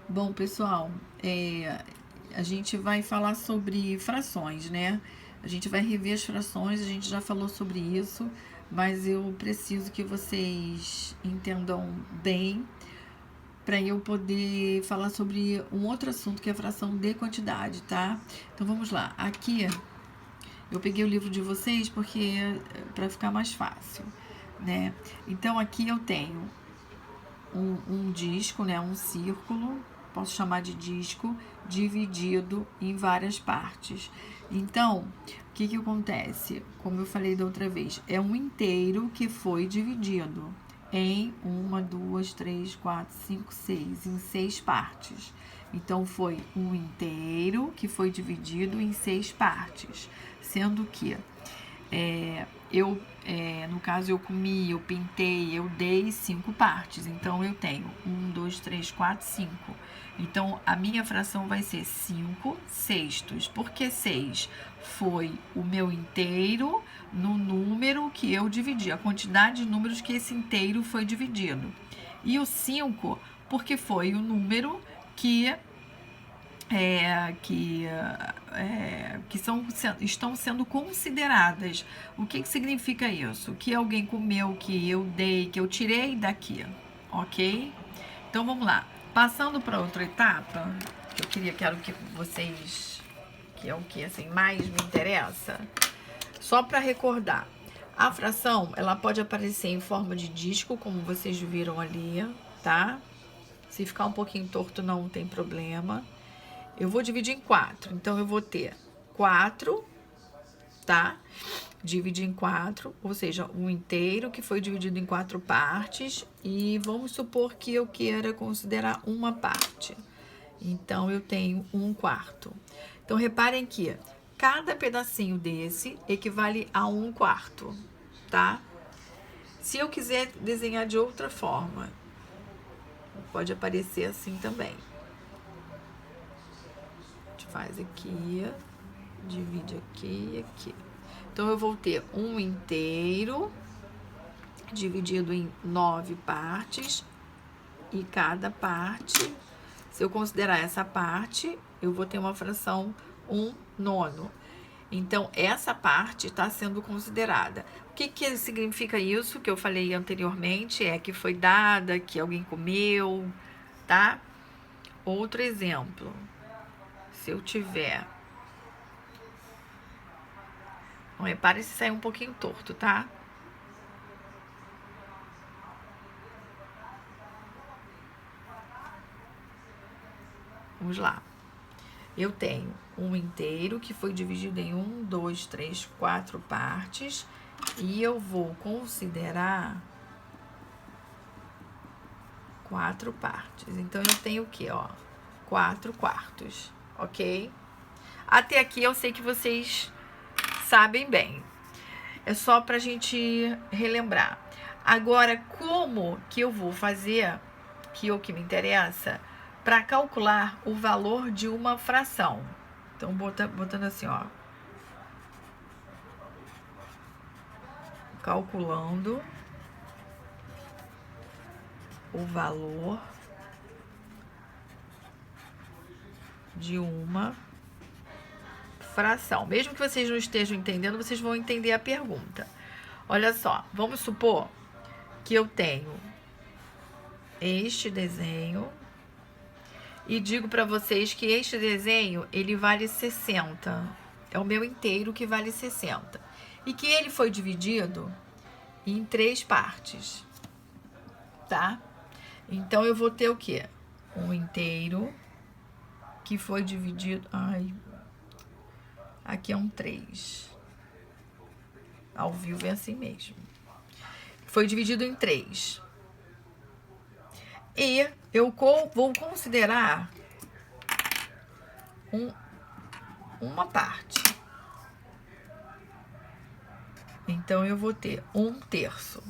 Bom, pessoal, a gente vai falar sobre frações, né? A gente vai rever as frações, a gente já falou sobre isso, mas eu preciso que vocês entendam bem para eu poder falar sobre um outro assunto que é a fração de quantidade, tá? Então vamos lá. Aqui eu peguei o livro de vocês porque para ficar mais fácil, né? Então aqui eu tenho um disco, né, um círculo, posso chamar de disco, dividido em várias partes. Então, o que acontece? Como eu falei da outra vez, é um inteiro que foi dividido em uma, duas, três, quatro, cinco, seis, em 6 partes. Então, foi um inteiro que foi dividido em 6 partes, sendo que no caso, eu comi, eu pintei, eu dei 5 partes. Então, eu tenho 1, 2, 3, 4, 5. Então, a minha fração vai ser 5 sextos. Por que 6? Foi o meu inteiro no número que eu dividi, a quantidade de números que esse inteiro foi dividido. E o 5, porque foi o número que estão sendo consideradas. O que significa isso? Que alguém comeu, que eu dei, que eu tirei daqui, ok? Então vamos lá. Passando para outra etapa, que eu quero que vocês, que é o que assim mais me interessa, só para recordar. A fração, ela pode aparecer em forma de disco, como vocês viram ali, tá? Se ficar um pouquinho torto, não tem problema. Eu vou dividir em 4. Então, eu vou ter 4, tá? Dividir em 4, ou seja, um inteiro que foi dividido em 4 partes. E vamos supor que eu queira considerar uma parte. Então, eu tenho 1/4. Então, reparem que cada pedacinho desse equivale a 1/4, tá? Se eu quiser desenhar de outra forma, pode aparecer assim também. Faz aqui, divide aqui e aqui. Então, eu vou ter um inteiro dividido em 9 partes e cada parte, se eu considerar essa parte, eu vou ter uma fração 1/9. Então, essa parte está sendo considerada. O que significa isso que eu falei anteriormente? É que foi dada, que alguém comeu, tá? Outro exemplo. Se eu tiver... Repare se sair um pouquinho torto, tá? Vamos lá. Eu tenho um inteiro que foi dividido em 1, 2, 3, 4 partes. E eu vou considerar 4 partes. Então, eu tenho o quê, ó? 4/4, ok? Até aqui eu sei que vocês sabem bem. É só pra gente relembrar. Agora, como que eu vou fazer, que é o que me interessa, para calcular o valor de uma fração? Então, botando assim, ó. Calculando o valor de uma fração. Mesmo que vocês não estejam entendendo, vocês vão entender a pergunta. Olha só, vamos supor que eu tenho este desenho e digo para vocês que este desenho, ele vale 60. É o meu inteiro que vale 60. E que ele foi dividido em 3 partes, tá? Então, eu vou ter o quê? Um inteiro que foi dividido... Aqui é um 3. Ao vivo é assim mesmo. Foi dividido em 3. E eu vou considerar uma parte. Então, eu vou ter 1/3,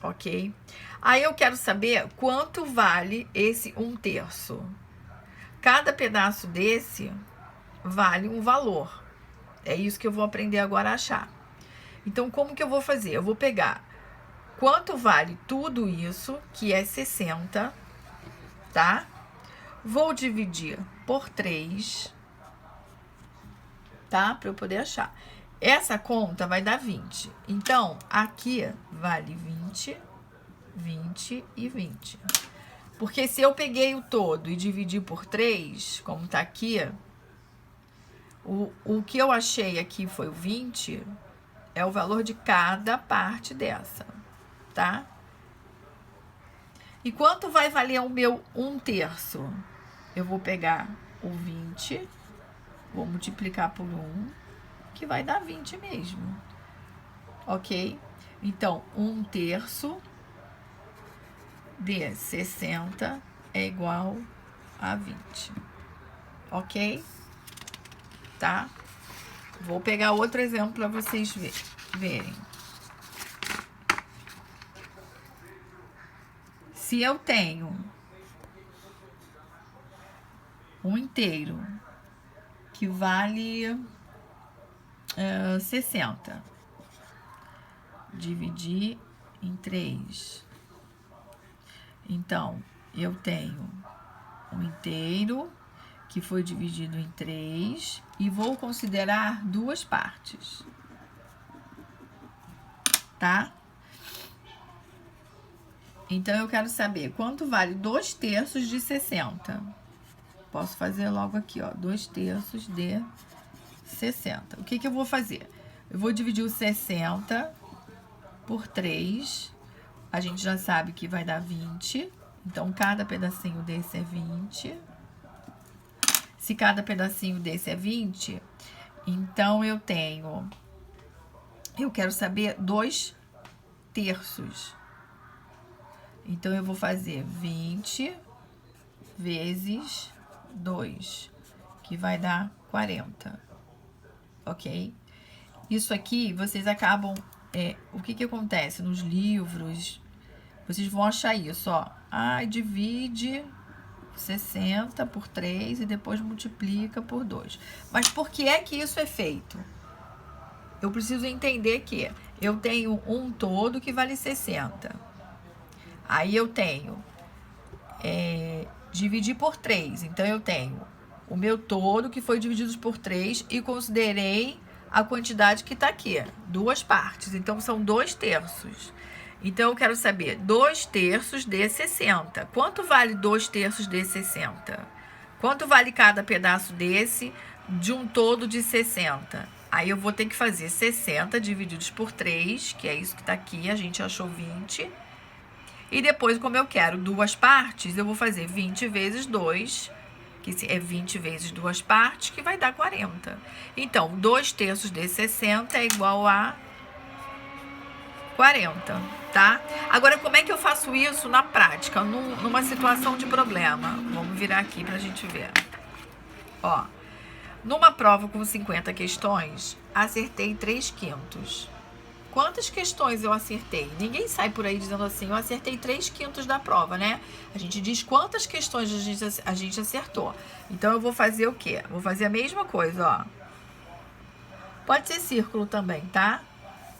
ok? Aí, eu quero saber quanto vale esse 1/3. Cada pedaço desse vale um valor. É isso que eu vou aprender agora a achar. Então, como que eu vou fazer? Eu vou pegar quanto vale tudo isso, que é 60, tá? Vou dividir por 3, tá? Para eu poder achar. Essa conta vai dar 20. Então, aqui vale 20, 20 e 20. Porque se eu peguei o todo e dividi por 3, como tá aqui, o que eu achei aqui foi o 20, é o valor de cada parte dessa, tá? E quanto vai valer o meu 1/3? Eu vou pegar o 20, vou multiplicar por 1, que vai dar 20 mesmo, ok? Então, 1/3 de 60 é igual a 20, ok? Tá? Vou pegar outro exemplo para vocês verem. Se eu tenho um inteiro que vale 60, dividir em 3. Então, eu tenho um inteiro que foi dividido em 3 e vou considerar duas partes, tá? Então, eu quero saber quanto vale 2/3 de 60. Posso fazer logo aqui, ó, 2/3 de 60. O que que eu vou fazer? Eu vou dividir o 60 por 3. A gente já sabe que vai dar 20. Então, cada pedacinho desse é 20. Se cada pedacinho desse é 20, então eu quero saber 2/3. Então, eu vou fazer 20 vezes 2, que vai dar 40, ok? Isso aqui, vocês acabam... o que que acontece nos livros? Vocês vão achar isso, ó. Divide 60 por 3 e depois multiplica por 2. Mas por que é que isso é feito? Eu preciso entender que eu tenho um todo que vale 60. Aí eu tenho dividir por 3. Então, eu tenho o meu todo que foi dividido por 3 e considerei a quantidade que tá aqui, duas partes. Então, são 2/3. Então, eu quero saber 2/3 de 60. Quanto vale 2/3 de 60? Quanto vale cada pedaço desse de um todo de 60? Aí, eu vou ter que fazer 60 divididos por 3, que é isso que tá aqui. A gente achou 20. E depois, como eu quero duas partes, eu vou fazer 20 vezes 2, que é 20 vezes duas partes, que vai dar 40. Então, 2/3 de 60 é igual a 40, tá? Agora, como é que eu faço isso na prática, numa situação de problema? Vamos virar aqui pra gente ver. Ó, numa prova com 50 questões, acertei 3/5. Quantas questões eu acertei? Ninguém sai por aí dizendo assim, eu acertei 3/5 da prova, né? A gente diz quantas questões a gente acertou. Então, eu vou fazer o quê? Vou fazer a mesma coisa, ó. Pode ser círculo também, tá?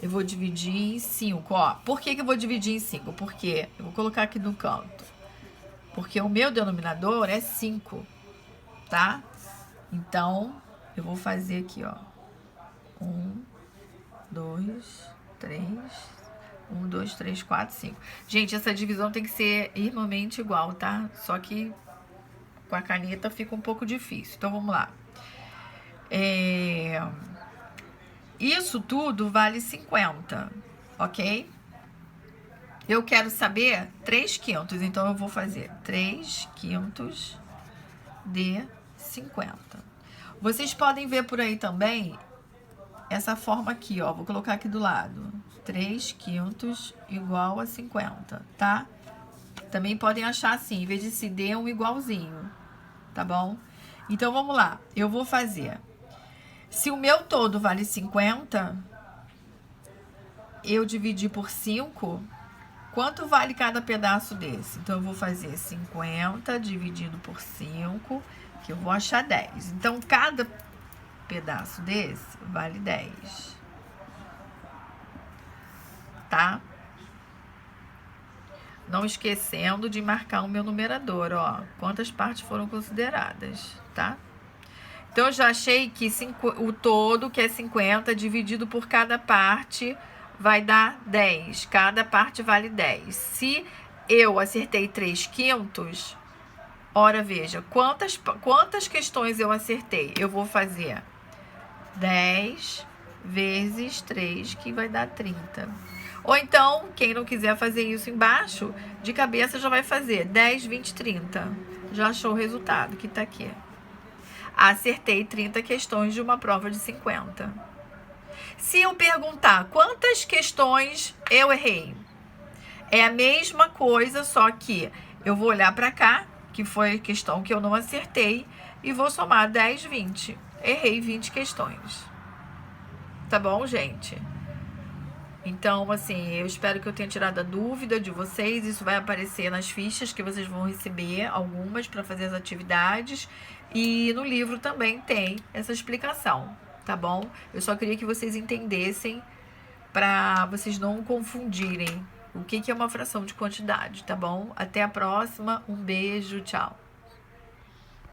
Eu vou dividir em 5, ó. Por que que eu vou dividir em 5? Porque eu vou colocar aqui no canto. Porque o meu denominador é 5, tá? Então, eu vou fazer aqui, ó. 1, 2, 3, 1, 2, 3, 4, 5. Gente, essa divisão tem que ser irmãmente igual, tá? Só que com a caneta fica um pouco difícil. Então, vamos lá. Isso tudo vale 50, ok? Eu quero saber 3/5, então eu vou fazer 3/5 de 50. Vocês podem ver por aí também essa forma aqui, ó. Vou colocar aqui do lado. 3/5 igual a 50, tá? Também podem achar assim, em vez de se D, um igualzinho, tá bom? Então, vamos lá. Eu vou fazer. Se o meu todo vale 50, eu dividi por 5, quanto vale cada pedaço desse? Então, eu vou fazer 50 dividido por 5, que eu vou achar 10. Então, cada pedaço desse vale 10. Tá? Não esquecendo de marcar o meu numerador, ó. Quantas partes foram consideradas, tá? Então, eu já achei que o todo, que é 50, dividido por cada parte, vai dar 10. Cada parte vale 10. Se eu acertei 3/5, ora, veja, quantas questões eu acertei? Eu vou fazer 10 vezes 3, que vai dar 30. Ou então, quem não quiser fazer isso embaixo, de cabeça já vai fazer 10, 20, 30. Já achou o resultado que tá aqui. Acertei 30 questões de uma prova de 50. Se eu perguntar quantas questões eu errei, é a mesma coisa, só que eu vou olhar para cá, que foi a questão que eu não acertei, e vou somar 10, 20. Errei 20 questões. Tá bom, gente? Então, assim, eu espero que eu tenha tirado a dúvida de vocês. Isso vai aparecer nas fichas que vocês vão receber, algumas para fazer as atividades. E no livro também tem essa explicação, tá bom? Eu só queria que vocês entendessem para vocês não confundirem o que é uma fração de quantidade, tá bom? Até a próxima, um beijo, tchau!